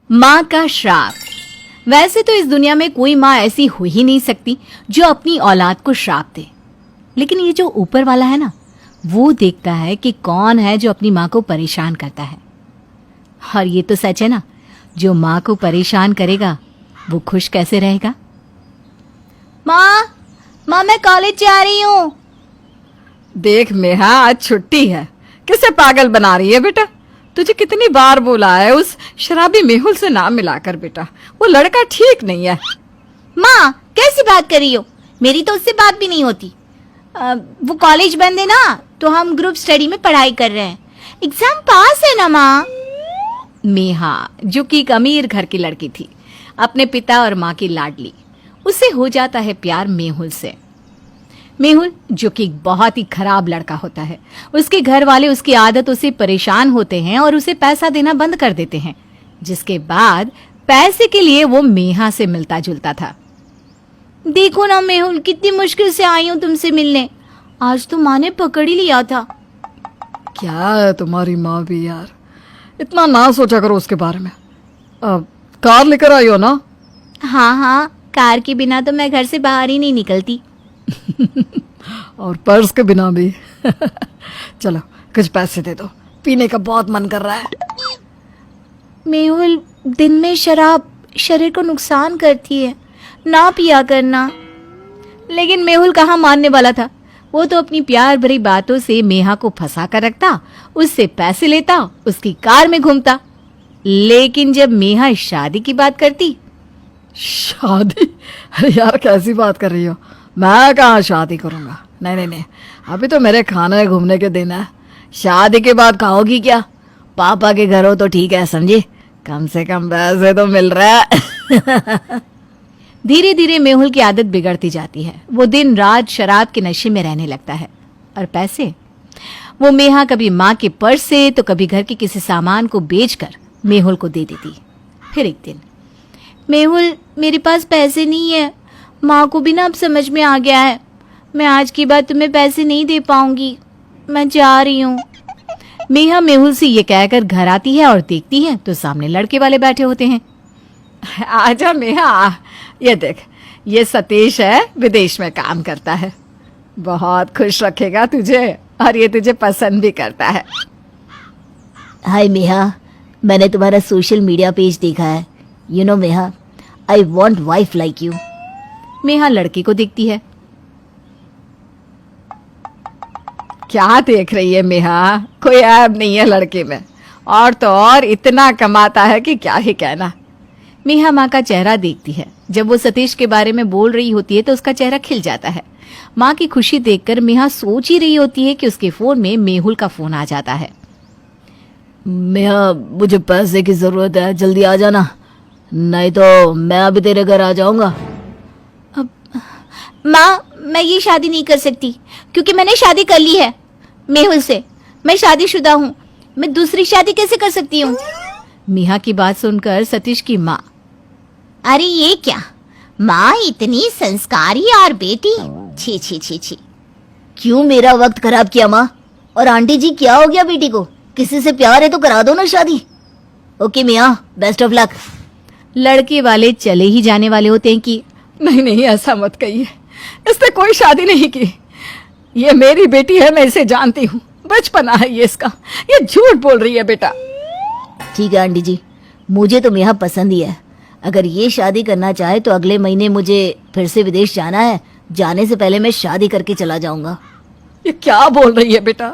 माँ का श्राप। वैसे तो इस दुनिया में कोई माँ ऐसी हो ही नहीं सकती जो अपनी औलाद को श्राप दे, लेकिन ये जो ऊपर वाला है ना, वो देखता है कि कौन है जो अपनी माँ को परेशान करता है। और ये तो सच है ना, जो माँ को परेशान करेगा वो खुश कैसे रहेगा। माँ मैं कॉलेज जा रही हूँ। देख मेहा, आज छुट्टी है, किसे पागल बना रही है बेटा? तुझे कितनी बार बोला है उस शराबी मेहुल से नाम मिलाकर बेटा, वो लड़का ठीक नहीं है। माँ कैसी बात कर रही हो, मेरी तो उससे बात भी नहीं होती। वो कॉलेज बंद है ना, तो हम ग्रुप स्टडी में पढ़ाई कर रहे हैं। एग्जाम पास है ना माँ। मेहा जो कि एक अमीर घर की लड़की थी, अपने पिता और माँ की लाडली, उसे हो जाता है प्यार मेहुल से। मेहुल जो कि एक बहुत ही खराब लड़का होता है, उसके घर वाले उसकी आदतों से परेशान होते हैं और उसे पैसा देना बंद कर देते हैं, जिसके बाद पैसे के लिए वो मेहा से मिलता जुलता था। देखो ना मेहुल, कितनी मुश्किल से आई हूँ तुमसे मिलने, आज तो माँ ने पकड़ ही लिया था। क्या है तुम्हारी माँ भी यार, इतना ना सोचा करो उसके बारे में। कार लेकर आई हो ना? हाँ, कार के बिना तो मैं घर से बाहर ही नहीं निकलती। और पर्स के बिना भी। चलो कुछ पैसे दे दो, पीने का बहुत मन कर रहा है। मेहुल, दिन में शराब शरीर को नुकसान करती है, ना पिया करना। लेकिन मेहुल कहाँ मानने वाला था। वो तो अपनी प्यार भरी बातों से मेहा को फंसा कर रखता, उससे पैसे लेता, उसकी कार में घूमता। लेकिन जब मेहा शादी की बात करती। शादी? अरे यार कैसी बात कर रही हो, मैं कहाँ शादी करूंगा। नहीं, अभी तो मेरे खाने घूमने के दिन है। शादी के बाद खाओगी क्या? पापा के घर हो तो ठीक है, समझी, कम से कम पैसे तो मिल रहा है। धीरे धीरे मेहुल की आदत बिगड़ती जाती है। वो दिन रात शराब के नशे में रहने लगता है। और पैसे, वो मेहा कभी माँ के पर्स से तो कभी घर के किसी सामान को बेचकर मेहुल को दे देती। फिर एक दिन, मेहुल मेरे पास पैसे नहीं है, माँ को भी ना अब समझ में आ गया है, मैं आज की बात तुम्हें पैसे नहीं दे पाऊंगी, मैं जा रही हूँ। मेहा मेहुल से ये कहकर घर आती है और देखती है तो सामने लड़के वाले बैठे होते हैं। आजा मेहा, ये देख, ये सतीश है, विदेश में काम करता है, बहुत खुश रखेगा तुझे और ये तुझे पसंद भी करता है। हाय मेहा, मैंने तुम्हारा सोशल मीडिया पेज देखा है। यू नो मेहा, I want wife like you. मेहा लड़की को देखती है। क्या देख रही है मेहा, कोई ऐब नहीं है लड़के में, और तो और इतना कमाता है कि क्या ही कहना। मेहा माँ का चेहरा देखती है। जब वो सतीश के बारे में बोल रही होती है तो उसका चेहरा खिल जाता है। माँ की खुशी देखकर मेहा सोच ही रही होती है कि उसके फोन में मेहुल का फोन आ जाता है। मेहा, मुझे पैसे की जरूरत है, जल्दी आ जाना, नहीं तो मैं अभी तेरे घर आ जाऊंगा। माँ, मैं ये शादी नहीं कर सकती क्योंकि मैंने शादी कर ली है मेहुल से। मैं शादीशुदा हूँ, मैं दूसरी शादी कैसे कर सकती हूँ? मेहा की बात सुनकर सतीश की माँ, अरे ये क्या, माँ इतनी संस्कारी और बेटी, छी छी छी छी। क्यों मेरा वक्त खराब किया माँ? और आंटी जी, क्या हो गया बेटी को? किसी से प्यार है तो करा दो ना शादी। ओके मियाँ, बेस्ट ऑफ लक। लड़के वाले चले ही जाने वाले होते हैं कि नहीं, ऐसा मत कहिए, इसने कोई शादी नहीं की, ये मेरी बेटी है, मैं इसे जानती हूँ, बचपना है ये इसका, ये झूठ बोल रही है बेटा। ठीक है आंटी जी, मुझे तो मेहा पसंद ही है। अगर ये शादी करना चाहे तो अगले महीने मुझे फिर से विदेश जाना है, जाने से पहले मैं शादी करके चला जाऊंगा। ये क्या बोल रही है बेटा,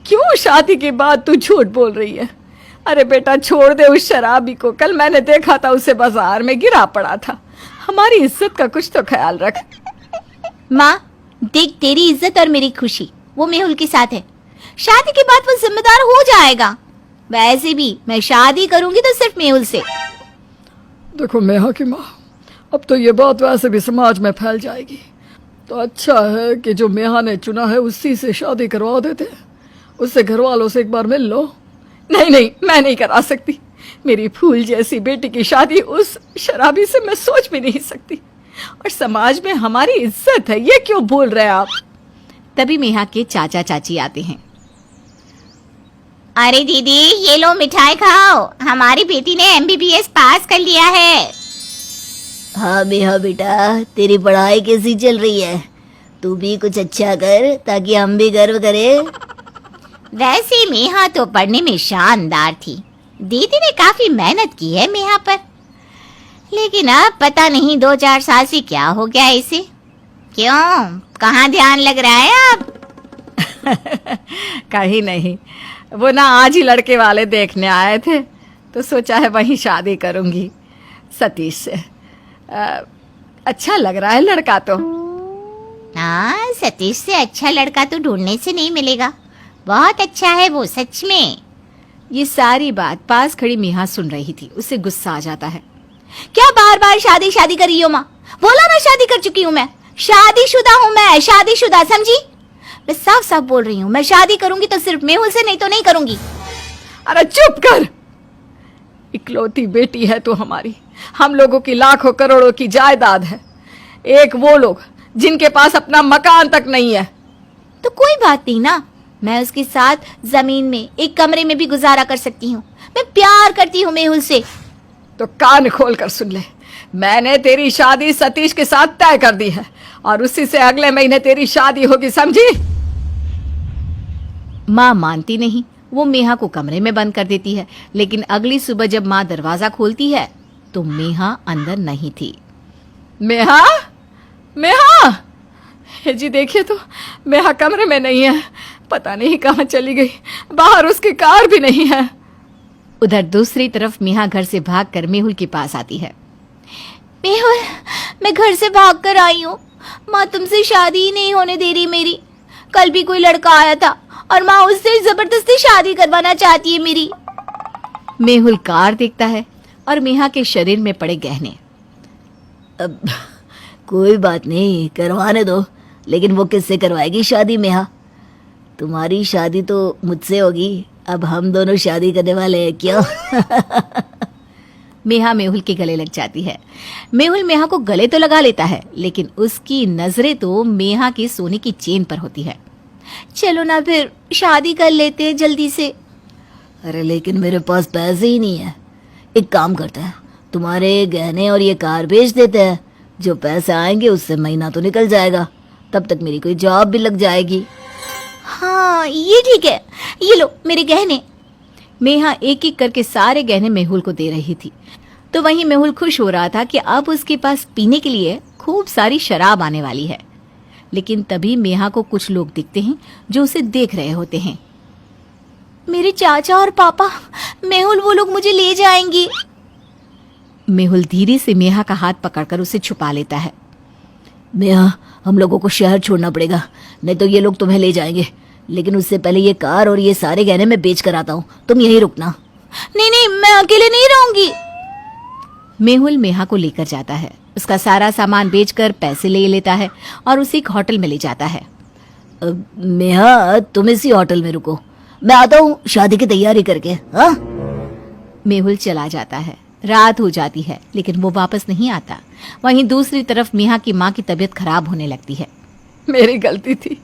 क्यों शादी के बाद तू झूठ बोल रही है? अरे बेटा छोड़ दे उस शराबी को, कल मैंने देखा था उसे बाजार में गिरा पड़ा था, हमारी इज्जत का कुछ तो ख्याल रख। माँ देख, तेरी इज्जत और मेरी खुशी वो मेहुल के साथ है, शादी के बाद वो जिम्मेदार हो जाएगा। वैसे भी मैं शादी करूंगी तो सिर्फ मेहुल से। देखो मेहा की माँ, अब तो ये बात वैसे भी समाज में फैल जाएगी, तो अच्छा है कि जो मेहा ने चुना है उसी से शादी करवा देते, उससे घर वालों से एक बार मिल लो। नहीं, मैं नहीं करा सकती, मेरी फूल जैसी बेटी की शादी उस शराबी से मैं सोच भी नहीं सकती, और समाज में हमारी इज्जत है, ये क्यों बोल रहे हैं आप? तभी मेहा के चाचा चाची आते हैं। अरे दीदी ये लो मिठाई खाओ, हमारी बेटी ने MBBS पास कर लिया है। हाँ मेहा बेटा, तेरी पढ़ाई कैसी चल रही है? तू भी कुछ अच्छा कर ताकि हम भी गर्व करें। वैसे मेहा तो पढ़ने में शानदार थी, दीदी ने काफी मेहनत की है मेहा पर, लेकिन अब पता नहीं 2-4 साल से क्या हो गया इसे। क्यों, कहाँ ध्यान लग रहा है अब? कहीं नहीं, वो ना आज ही लड़के वाले देखने आए थे तो सोचा है वहीं शादी करूंगी सतीश से। अच्छा लग रहा है लड़का तो। हाँ, सतीश से अच्छा लड़का तो ढूंढने से नहीं मिलेगा, बहुत अच्छा है वो सच में। ये सारी बात पास खड़ी मेहा सुन रही थी। उसे गुस्सा आ जाता है। क्या बार बार शादी शादी कर रही हो माँ? बोला मैं शादी कर चुकी हूँ, मैं शादीशुदा हूँ, मैं शादीशुदा, समझी? मैं साफ साफ बोल रही हूँ, मैं शादी करूंगी तो सिर्फ मेहुल से, नहीं तो नहीं करूंगी। अरे चुप कर, इकलौती बेटी है तू हमारी, हम लोगों की लाखों करोड़ों की जायदाद है, एक वो लोग जिनके पास अपना मकान तक नहीं है। तो कोई बात नहीं ना, मैं उसके साथ जमीन में एक कमरे में भी गुजारा कर सकती हूँ। मैं प्यार करती हूँ मेहुल से। तो कान खोल कर सुन ले, मैंने तेरी शादी सतीश के साथ तय कर दी है और उसी से अगले महीने तेरी शादी होगी, समझी? माँ मानती नहीं, वो मेहा को कमरे में बंद कर देती है। लेकिन अगली सुबह जब माँ दरवाजा खोलती है तो मेहा अंदर नहीं थी। मेहा, मेहा, हे जी देखिए तो मेहा कमरे में नहीं है, पता नहीं कहाँ चली गई, बाहर उसकी कार भी नहीं है। उधर दूसरी तरफ मेहा घर से भागकर मेहुल के पास आती है। मेहुल, मैं घर से भागकर आई हूँ, माँ तुमसे शादी ही नहीं होने दे रही मेरी। कल भी कोई लड़का आया था और माँ उससे जबरदस्ती शादी करवाना चाहती है मेरी। मेहुल कार देखता है और मेहा के शरीर में पड़े गहने। अब कोई बात नहीं, करवाने दो, लेकिन वो किससे करवाएगी शादी मेहा? तुम्हारी शादी तो मुझसे होगी, अब हम दोनों शादी करने वाले हैं, क्यों? मेहा मेहुल के गले लग जाती है। मेहुल मेहा को गले तो लगा लेता है, लेकिन उसकी नजरें तो मेहा के सोने की चेन पर होती है। चलो ना फिर शादी कर लेते हैं जल्दी से। अरे लेकिन मेरे पास पैसे ही नहीं है। एक काम करते हैं, तुम्हारे गहने और ये कार बेच देते हैं, जो पैसे आएंगे उससे महीना तो निकल जाएगा, तब तक मेरी कोई जॉब भी लग जाएगी। हाँ ये ठीक है, ये लो मेरे गहने। मेहा एक एक करके सारे गहने मेहुल को दे रही थी। तो वहीं मेहुल खुश हो रहा था कि अब उसके पास पीने के लिए खूब सारी शराब आने वाली है। लेकिन तभी मेहा को कुछ लोग दिखते हैं जो उसे देख रहे होते हैं। मेरे चाचा और पापा, मेहुल वो लोग मुझे ले जाएंगी। मेहुल धीरे से मेहा का हाथ पकड़कर उसे छुपा लेता है। मेहा, हम लोगों को शहर छोड़ना पड़ेगा, नहीं तो ये लोग तुम्हें ले जाएंगे। लेकिन उससे पहले ये कार और ये सारे गहने मैं बेच कर आता हूँ, तुम यहीं रुकना। नहीं नहीं, मैं अकेले नहीं रहूंगी। मेहुल मेहा को लेकर जाता है, उसका सारा सामान बेचकर पैसे ले लेता है और उसे एक होटल में ले जाता है। मेहा, तुम इसी होटल में रुको, मैं आता हूँ शादी की तैयारी करके। हाँ? मेहुल चला जाता है। रात हो जाती है लेकिन वो वापस नहीं आता। वहीं दूसरी तरफ मेहा की माँ की तबीयत खराब होने लगती है। मेरी गलती थी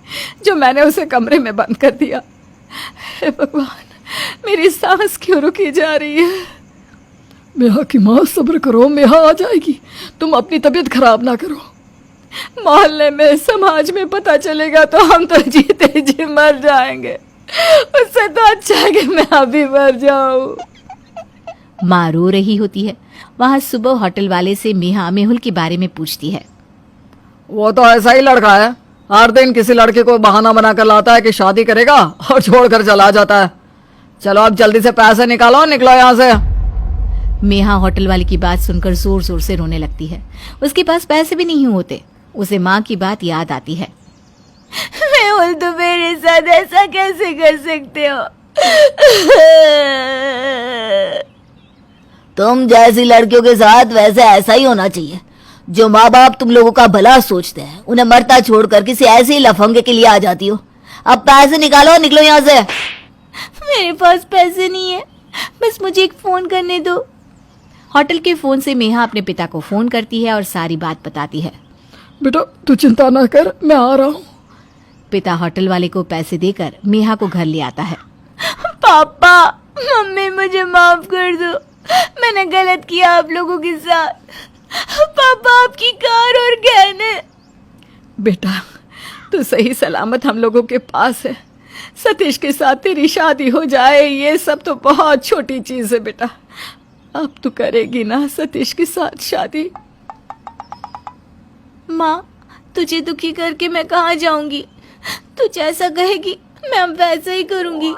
जो मैंने उसे कमरे में बंद कर दिया। हे भगवान, मेरी सांस क्यों रुकी जा रही है? मेहा की माँ, सब्र करो, मेहा आ जाएगी, तुम अपनी तबीयत खराब ना करो। मोहल्ले में, समाज में पता चलेगा तो हम तो जीते जी मर जाएंगे, उससे तो अच्छा है कि मैं अभी मर जाऊं। माँ रो रही होती है। वहां सुबह होटल वाले से मेहा मेहुल के बारे में पूछती है। वो तो ऐसा ही लड़का है, हर दिन किसी लड़के को बहाना बनाकर लाता है कि शादी करेगा और छोड़कर चला जाता है। चलो अब जल्दी से पैसे निकालो, निकलो यहाँ से। मेहा होटल वाले की बात सुनकर जोर जोर से रोने लगती है। उसके पास पैसे भी नहीं होते। उसे माँ की बात याद आती है। मेहुल, तुम मेरे साथ ऐसा कैसे कर सकते हो? तुम जैसी लड़कियों के साथ वैसे ऐसा ही होना चाहिए। जो माँ बाप तुम लोगों का भला सोचते हैं, उन्हें मरता छोड़कर किसी ऐसे ही लफंगे के लिए आ जाती हो। अब पैसे निकालो, निकलो यहाँ से। मेरे पास पैसे नहीं है, बस मुझे एक फोन करने दो। होटल के फोन से मेहा अपने पिता को फोन करती है और सारी बात बताती है। बेटा तू चिंता ना कर, मैं आ रहा हूँ। पिता होटल वाले को पैसे देकर मेहा को घर ले आता है। पापा, मम्मी मुझे माफ कर दो, मैंने गलत किया आप लोगों के साथ। पापा आपकी कार और गहने। बेटा तू सही सलामत हम लोगों के पास है। सतीश के साथ तेरी शादी हो जाए ये सब तो बहुत छोटी चीज है बेटा। अब तू करेगी ना सतीश के साथ शादी? माँ, तुझे दुखी करके मैं कहाँ जाऊंगी? तू जैसा कहेगी मैं अब वैसा ही करूंगी।